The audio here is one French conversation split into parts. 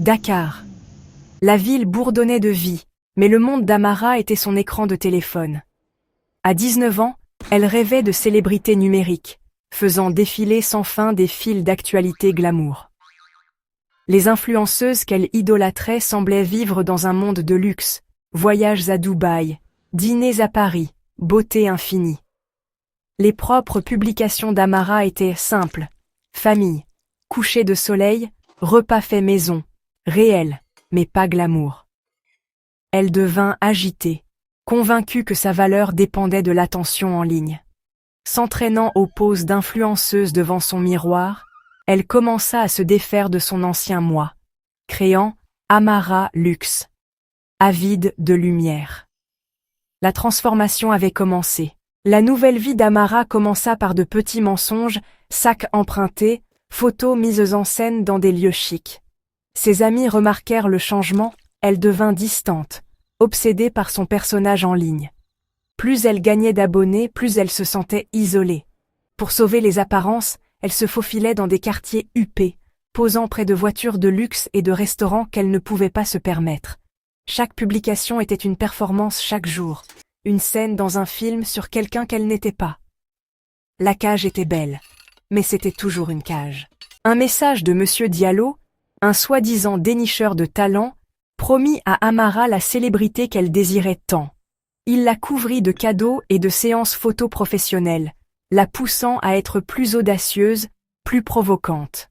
Dakar. La ville bourdonnait de vie, mais le monde d'Amara était son écran de téléphone. À 19 ans, elle rêvait de célébrité numérique, faisant défiler sans fin des fils d'actualité glamour. Les influenceuses qu'elle idolâtrait semblaient vivre dans un monde de luxe, voyages à Dubaï, dîners à Paris, beauté infinie. Les propres publications d'Amara étaient simples: famille, coucher de soleil, repas fait maison, réel, mais pas glamour. Elle devint agitée, convaincue que sa valeur dépendait de l'attention en ligne. S'entraînant aux poses d'influenceuse devant son miroir, elle commença à se défaire de son ancien moi, créant Amara Luxe, avide de lumière. La transformation avait commencé. La nouvelle vie d'Amara commença par de petits mensonges, sacs empruntés, photos mises en scène dans des lieux chics. Ses amis remarquèrent le changement, elle devint distante, obsédée par son personnage en ligne. Plus elle gagnait d'abonnés, plus elle se sentait isolée. Pour sauver les apparences, elle se faufilait dans des quartiers huppés, posant près de voitures de luxe et de restaurants qu'elle ne pouvait pas se permettre. Chaque publication était une performance chaque jour, une scène dans un film sur quelqu'un qu'elle n'était pas. La cage était belle, mais c'était toujours une cage. Un message de Monsieur Diallo, un soi-disant dénicheur de talent, promit à Amara la célébrité qu'elle désirait tant. Il la couvrit de cadeaux et de séances photos professionnelles, la poussant à être plus audacieuse, plus provocante.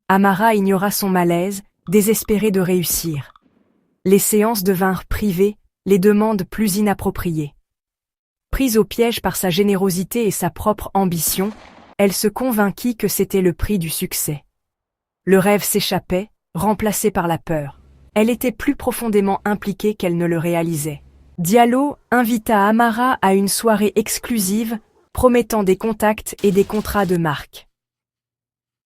Amara ignora son malaise, désespérée de réussir. Les séances devinrent privées, les demandes plus inappropriées. Prise au piège par sa générosité et sa propre ambition, elle se convainquit que c'était le prix du succès. Le rêve s'échappait, remplacé par la peur. Elle était plus profondément impliquée qu'elle ne le réalisait. Diallo invita Amara à une soirée exclusive, promettant des contacts et des contrats de marque.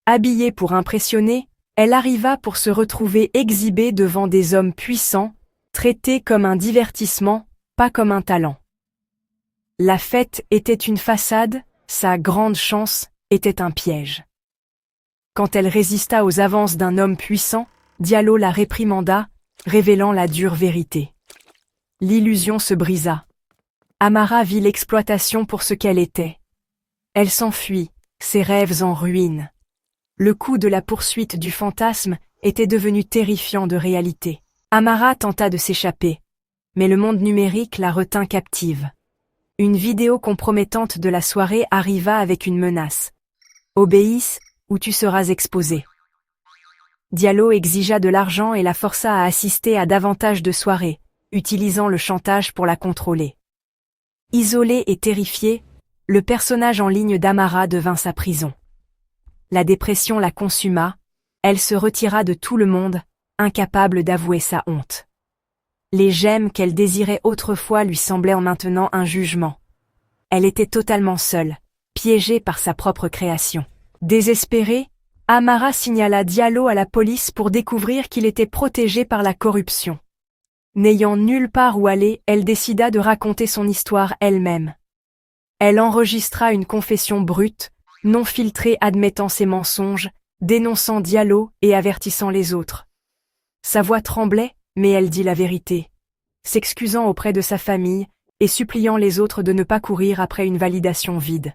Habillée pour impressionner, elle arriva pour se retrouver exhibée devant des hommes puissants, traités comme un divertissement, pas comme un talent. La fête était une façade, sa grande chance était un piège. Quand elle résista aux avances d'un homme puissant, Diallo la réprimanda, révélant la dure vérité. L'illusion se brisa. Amara vit l'exploitation pour ce qu'elle était. Elle s'enfuit, ses rêves en ruine. Le coup de la poursuite du fantasme était devenu terrifiant de réalité. Amara tenta de s'échapper, mais le monde numérique la retint captive. Une vidéo compromettante de la soirée arriva avec une menace. « Obéisse, ou tu seras exposé ». Diallo exigea de l'argent et la força à assister à davantage de soirées, utilisant le chantage pour la contrôler. Isolée et terrifiée, le personnage en ligne d'Amara devint sa prison. La dépression la consuma, elle se retira de tout le monde, incapable d'avouer sa honte. Les gemmes qu'elle désirait autrefois lui semblaient en maintenant un jugement. Elle était totalement seule, piégée par sa propre création. Désespérée, Amara signala Diallo à la police pour découvrir qu'il était protégé par la corruption. N'ayant nulle part où aller, elle décida de raconter son histoire elle-même. Elle enregistra une confession brute, non filtrée admettant ses mensonges, dénonçant Diallo et avertissant les autres. Sa voix tremblait, mais elle dit la vérité, s'excusant auprès de sa famille et suppliant les autres de ne pas courir après une validation vide.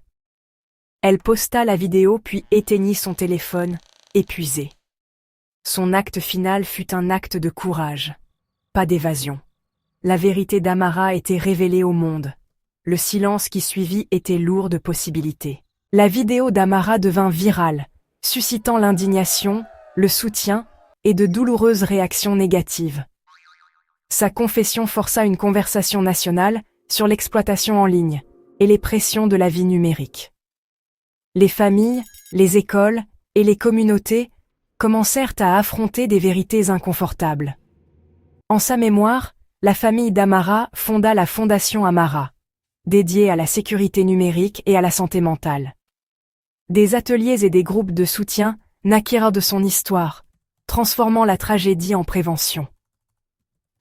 Elle posta la vidéo puis éteignit son téléphone, épuisée. Son acte final fut un acte de courage. Pas d'évasion. La vérité d'Amara était révélée au monde. Le silence qui suivit était lourd de possibilités. La vidéo d'Amara devint virale, suscitant l'indignation, le soutien et de douloureuses réactions négatives. Sa confession força une conversation nationale sur l'exploitation en ligne et les pressions de la vie numérique. Les familles, les écoles et les communautés commencèrent à affronter des vérités inconfortables. En sa mémoire, la famille d'Amara fonda la Fondation Amara, dédiée à la sécurité numérique et à la santé mentale. Des ateliers et des groupes de soutien naquirent de son histoire, transformant la tragédie en prévention.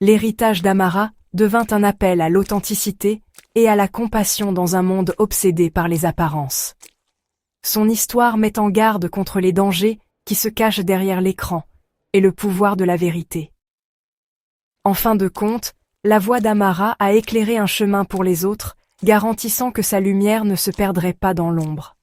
L'héritage d'Amara devint un appel à l'authenticité et à la compassion dans un monde obsédé par les apparences. Son histoire met en garde contre les dangers qui se cachent derrière l'écran, et le pouvoir de la vérité. En fin de compte, la voix d'Amara a éclairé un chemin pour les autres, garantissant que sa lumière ne se perdrait pas dans l'ombre.